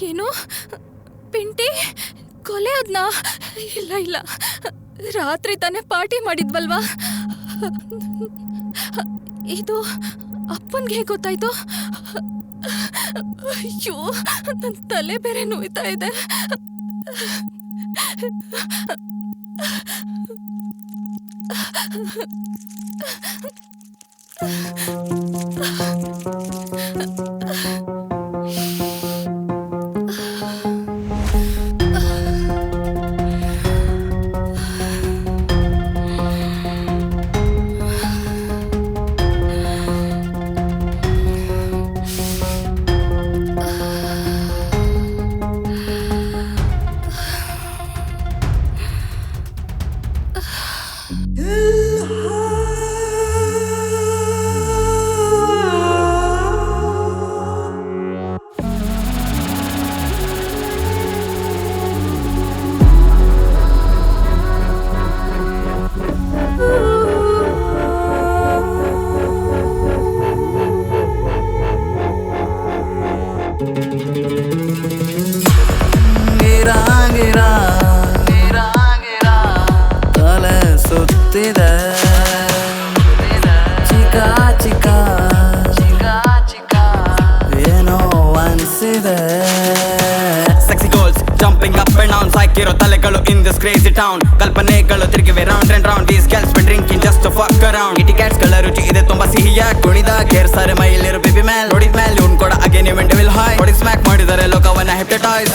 ಏನು ಪಿಂಟಿ ಕೊಲೆ ಅದ್ನಾ? ಇಲ್ಲ ಇಲ್ಲ, ರಾತ್ರಿ ತಾನೇ ಪಾರ್ಟಿ ಮಾಡಿದ್ವಲ್ವಾ? ಇದು ಅಪ್ಪನ್ಗೆ ಹೇಗೆ ಗೊತ್ತಾಯ್ತು? ಅಯ್ಯೋ, ನನ್ನ ತಲೆ ಬೇರೆ ನೋಯ್ತಾ ಇದೆ. ತಲೆಗಳು in this crazy town, ಕಲ್ಪನೆಗಳು ತಿರುಗಿವೆ round and round. These girls been drinking just to fuck around. Kitty cats ಗಳ ರುಚಿ ಇದೆ ತುಂಬಾ ಸಿಹಿಯ, ಕುಣಿದ ಕೇರ್ಸಾರೆ ಮೈಲಿರೋ ಬೇಬಿ ಮ್ಯಾಲ್. ನೋಡಿದ ಮೇಲೆ ಇವ್ನು ಕೂಡ ಅಗೇನ್ ಇವೆಂಟ್ ವಿಲ್ ಹಾಯ್. ಹೊಡಿ ಸ್ಮ್ಯಾಕ್ ಮಾಡಿದರೆ ಲೋಕವನ್ನ hypnotize.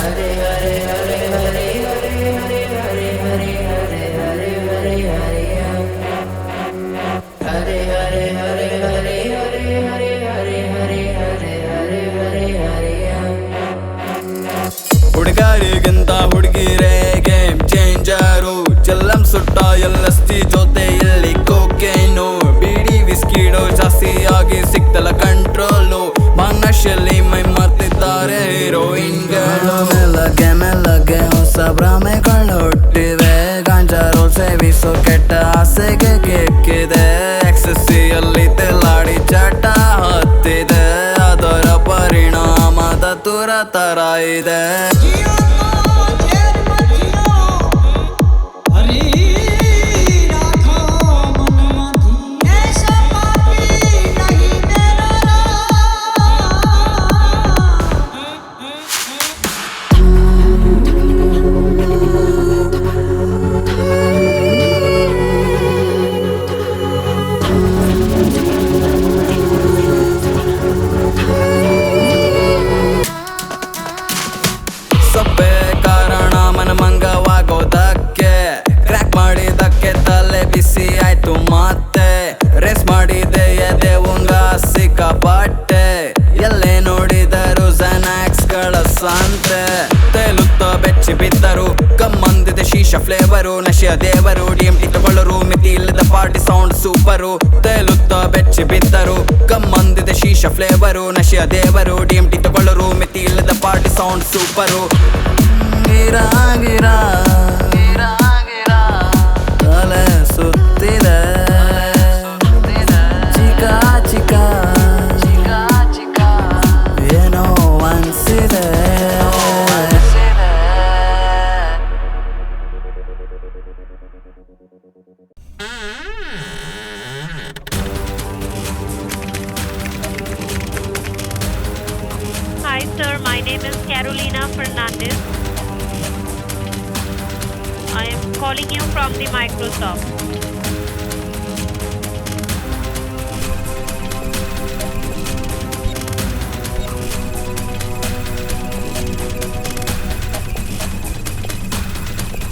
ಹುಡುಗರಿಗಿಂತ ಹುಡುಗಿರೇ ಗೇಮ್ ಚೇಂಜರು. ಚೆಲ್ಲಂ ಸುಟ್ಟ ಎಲ್ಲಸ್ತಿ ಜೊತೆ ಇಲ್ಲಿ ಕೋಕೇನು. ಬಿಡಿ ವಿಸ್ಕಿಡು ಜಾಸ್ತಿ ಆಗಿ ಸಿಕ್ತಲ್ಲ ಕಂಟ್ರೋಲು. ಭಾಷೆಯಲ್ಲಿ ಮೈ ಮರ್ತಿದ್ದಾರೆ ಹೀರೋಯಿನ್ಗಳು. ಮೆಲ್ಲಗೆ ಮೆಲ್ಲಗೆ ಹೊಸ ಭ್ರಮೆಗಳು ಹುಟ್ಟಿವೆ. ಗಾಂಜಾರು ಸೇವಿಸೋ ಕೆಟ್ಟ ಆಸೆಗೆ ಕೆಕ್ಕಿದೆ. ಎಕ್ಸೆಸ್ಸಿಯಲ್ಲಿ ತೆಲ್ಲಾಡಿ ಚಟ ಹತ್ತಿದೆ. ಅದರ ಪರಿಣಾಮದ ತುರ ತರ ಇದೆ. ಸೊಪ್ಪೆ ಕಾರಣ ಮನಮಂಗವಾಗೋದಕ್ಕೆ. ಕ್ರ್ಯಾಕ್ ಮಾಡಿದಕ್ಕೆ ತಲೆ ಬಿಸಿ ಆಯ್ತು ಮತ್ತೆ. ರೇಸ್ ಮಾಡಿದೆ ಎದೆ ಉಂಗ ಸಿಕ್ಕಾಪಟ್ಟೆ. ಎಲ್ಲೇ ನೋಡಿದರು ಝನಾಕ್ಸ್ ಗಳ ಸಂತೆ. ತೇಲುತ್ತ ಬೆಚ್ಚಿ ಬಿದ್ದರು ಕಮ್ಮಂದಿದೆ ಶೀಶಾ ಫ್ಲೇವರು. ನಶೆಯ ದೇವರು DMT ತಗೊಳ್ಳರು, ಮಿತಿ ಇಲ್ಲದ ಪಾರ್ಟಿ ಸೌಂಡ್ ಸೂಪರು. ತೇಲುತ್ತ ಬೆಚ್ಚಿ ಬಿದ್ದರು ಕಮ್ಮಂದಿದೆ ಶೀಶಾ ಫ್ಲೇವರು. ನಶೆಯ ದೇವರು DMT ತಗೊಳ್ಳರು, ಮಿತಿ ಇಲ್ಲದ ಪಾರ್ಟಿ ಸೌಂಡ್ ಸೂಪರು. ಗಿರಾ ಗಿರಾ ತಲೆ ಸುತ್ತಿದೆ. ಚಿಕ್ಕ ಚಿಕ್ಕ ಏನೋ ಅನ್ಸಿದೆ. Hi sir, my name is Carolina Fernandez. I am calling you from the Microsoft.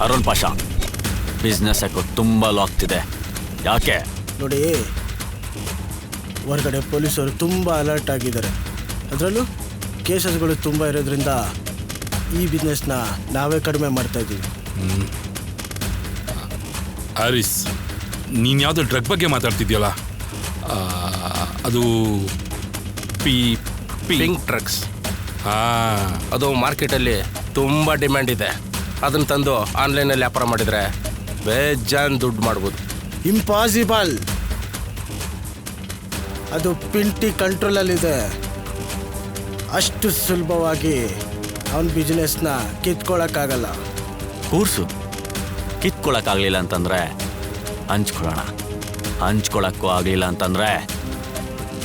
Arun Pasha, business ಯಾಕೋ ತುಂಬ ಲಾಗ್ತಿದೆ, ಯಾಕೆ? ನೋಡಿ, ಹೊರಗಡೆ ಪೊಲೀಸರು ತುಂಬ ಅಲರ್ಟ್ ಆಗಿದ್ದಾರೆ. ಅದರಲ್ಲೂ ಕೇಸಸ್ಗಳು ತುಂಬ ಇರೋದ್ರಿಂದ ಈ ಬಿಸ್ನೆಸ್ನ ನಾವೇ ಕಡಿಮೆ ಮಾಡ್ತಾ ಇದ್ದೀವಿ. ಆರಿಸ್, ನೀನು ಯಾವುದೋ ಡ್ರಗ್ ಬಗ್ಗೆ ಮಾತಾಡ್ತಿದ್ಯಲ್ಲ, ಅದು ಪಿಂಕ್ ಡ್ರಗ್ಸ್. ಹಾಂ, ಅದು ಮಾರ್ಕೆಟಲ್ಲಿ ತುಂಬ ಡಿಮ್ಯಾಂಡ್ ಇದೆ. ಅದನ್ನು ತಂದು ಆನ್ಲೈನಲ್ಲಿ ವ್ಯಾಪಾರ ಮಾಡಿದರೆ ಬೇಜಾನ್ ದುಡ್ಡು ಮಾಡ್ಬೋದು. ಇಂಪಾಸಿಬಲ್. ಅದು ಪಿಂಟಿ ಕಂಟ್ರೋಲಲ್ಲಿದೆ. ಅಷ್ಟು ಸುಲಭವಾಗಿ ಅವನ ಬಿಸ್ನೆಸ್ನ ಕಿತ್ಕೊಳ್ಳೋಕ್ಕಾಗಲ್ಲ. ಕೂರ್ಸು, ಕಿತ್ಕೊಳಕ್ಕಾಗಲಿಲ್ಲ ಅಂತಂದರೆ ಹಂಚ್ಕೊಳ್ಳೋಣ, ಹಂಚ್ಕೊಳಕ್ಕೂ ಆಗಲಿಲ್ಲ ಅಂತಂದರೆ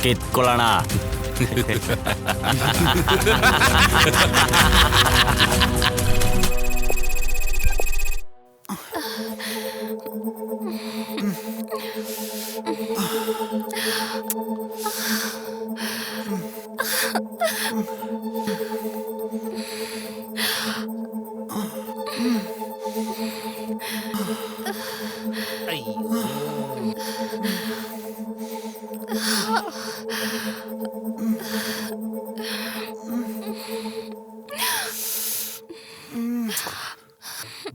ಕಿತ್ಕೊಳ್ಳೋಣ.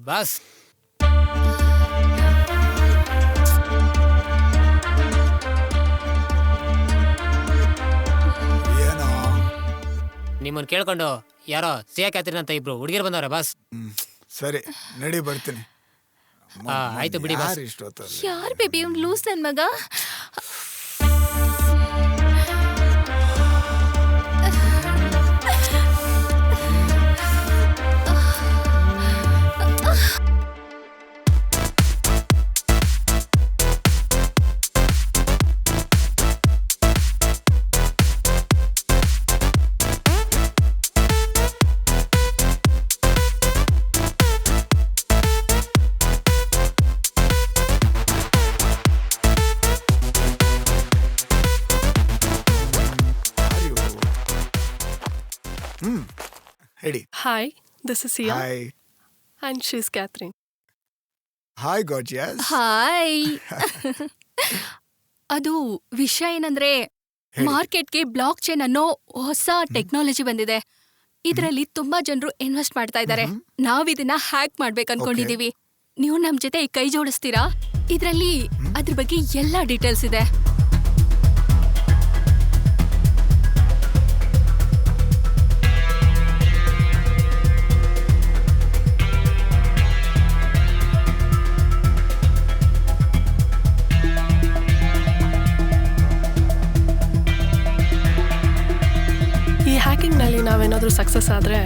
ಬಸ್ ಏನೋ ನಿಮ್ಮನ್ನು ಕೇಳ್ಕೊಂಡು ಯಾರೋ ಸಿಯಾ ಕ್ಯಾತ್ರಿನ್ ಅಂತ ಇಬ್ರು ಹುಡುಗಿರು ಬಂದವ್ರೆ ಬಸ್. ಸರಿ ನಡಿ ಬರ್ತೀನಿ. ಆಯ್ತು ಬಿಡಿ ಬಸ್. ಯಾರು ಇಷ್ಟೊತ್ತಲ್ಲಿ? ಯಾರ್ ಬೇಬಿ ಅವ್ನು ಲೂಸ್ ನನ್ ಮಗ. ಹೇಳಿ. Hi, this is Sia. Hi And she's Catherine. Hi gorgeous. Hi. ಅದು ವಿಷಯ ಏನಂದ್ರೆ ಮಾರ್ಕೆಟ್ಗೆ ಬ್ಲಾಕ್ ಚೈನ್ ಅನ್ನೋ ಹೊಸ ಟೆಕ್ನಾಲಜಿ ಬಂದಿದೆ. ಇದರಲ್ಲಿ ತುಂಬಾ ಜನರು ಇನ್ವೆಸ್ಟ್ ಮಾಡ್ತಾ ಇದ್ದಾರೆ. ನಾವ್ ಇದನ್ನ ಹ್ಯಾಕ್ ಮಾಡ್ಬೇಕು ಅನ್ಕೊಂಡಿದೀವಿ. ನೀವು ನಮ್ ಜೊತೆ ಕೈ ಜೋಡಿಸ್ತೀರಾ? ಇದ್ರಲ್ಲಿ ಅದ್ರ ಬಗ್ಗೆ ಎಲ್ಲಾ ಡೀಟೇಲ್ಸ್ ಇದೆ. ಈ ಹ್ಯಾಕಿಂಗ್ನಲ್ಲಿ ನಾವೇನಾದರೂ ಸಕ್ಸಸ್ ಆದರೆ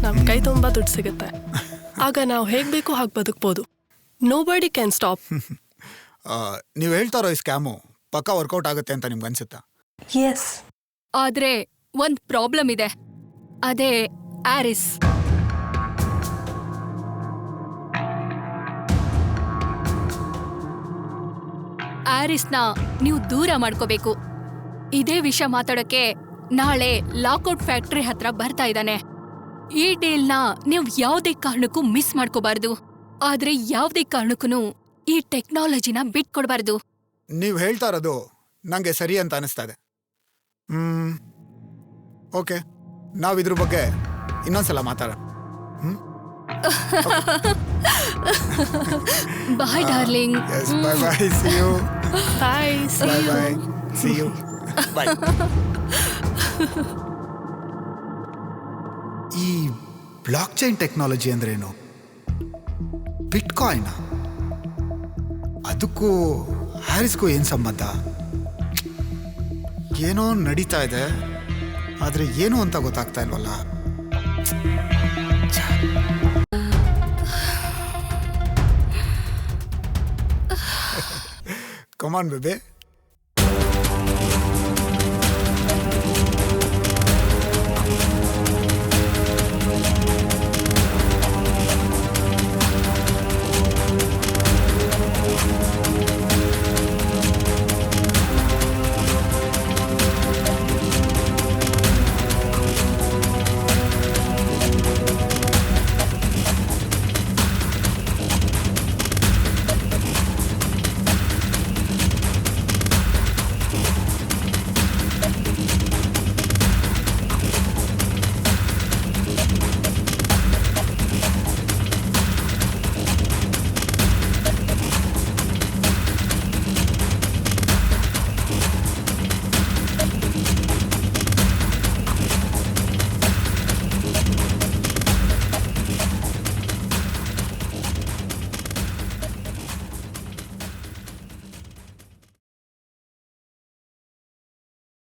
ನಮ್ಮ ಕೈ ತುಂಬ ದುಡ್ಡು ಸಿಗುತ್ತೆ. ಆಗ ನಾವು ಹೇಗೆ ಬೇಕು ಹಾಗೆ ಬದುಕ್ಬೋದು. Nobody can stop. ನೀವು ಹೇಳ್ತಾರೋ ಈ ಸ್ಕ್ಯಾಮು ಪಕ್ಕಾ ವರ್ಕೌಟ್ ಆಗುತ್ತೆ ಅಂತ ನಿಮ್ಗೆ ಅನ್ಸುತ್ತಾ? ಎಸ್. ಆದ್ರೆ ಒಂದ್ ಪ್ರಾಬ್ಲಮ್ ಇದೆ. ಅದೇ ಆರಿಸ್. ಆರಿಸ್ನ ನೀವು ದೂರ ಮಾಡ್ಕೋಬೇಕು. ಇದೇ ವಿಷಯ ಮಾತಾಡೋಕೆ ನಾಳೆ ಲಾಕೌಟ್ ಫ್ಯಾಕ್ಟ್ರಿ ಹತ್ರ ಬರ್ತಾ ಇದ್ದಾನೆ. ಈ ಡೀಲ್ನ ನೀವು ಯಾವುದೇ ಕಾರಣಕ್ಕೂ ಮಿಸ್ ಮಾಡ್ಕೋಬಾರ್ದು. ಆದ್ರೆ ಯಾವುದೇ ಕಾರಣಕ್ಕೂ ಈ ಟೆಕ್ನಾಲಜಿನ ಬಿಟ್ಕೊಡ್ಬಾರ್ದು. ನೀವು ಹೇಳ್ತಾ ಇರೋದು ನಂಗೆ ಸರಿ ಅಂತ ಅನಿಸ್ತಾ ಇದೆ. ಓಕೆ, ನಾವು ಇದ್ರ ಬಗ್ಗೆ ಇನ್ನೊಂದ್ಸಲ ಮಾತಾಡೋಣ. Bye darling. Yes, bye bye. See you. Bye. Bye bye. See you. Bye. ಈ ಬ್ಲಾಕ್ ಚೈನ್ ಟೆಕ್ನಾಲಜಿ ಅಂದ್ರೇನು? ಬಿಟ್ಕಾಯಿನ್? ಅದಕ್ಕೂ ಹ್ಯಾರಿಸ್ಗೂ ಏನು ಸಂಬಂಧ? ಏನೋ ನಡೀತಾ ಇದೆ, ಆದರೆ ಏನು ಅಂತ ಗೊತ್ತಾಗ್ತಾ ಇಲ್ವಲ್ಲ. ಕಮಾನ್ ಬೇಬೆ.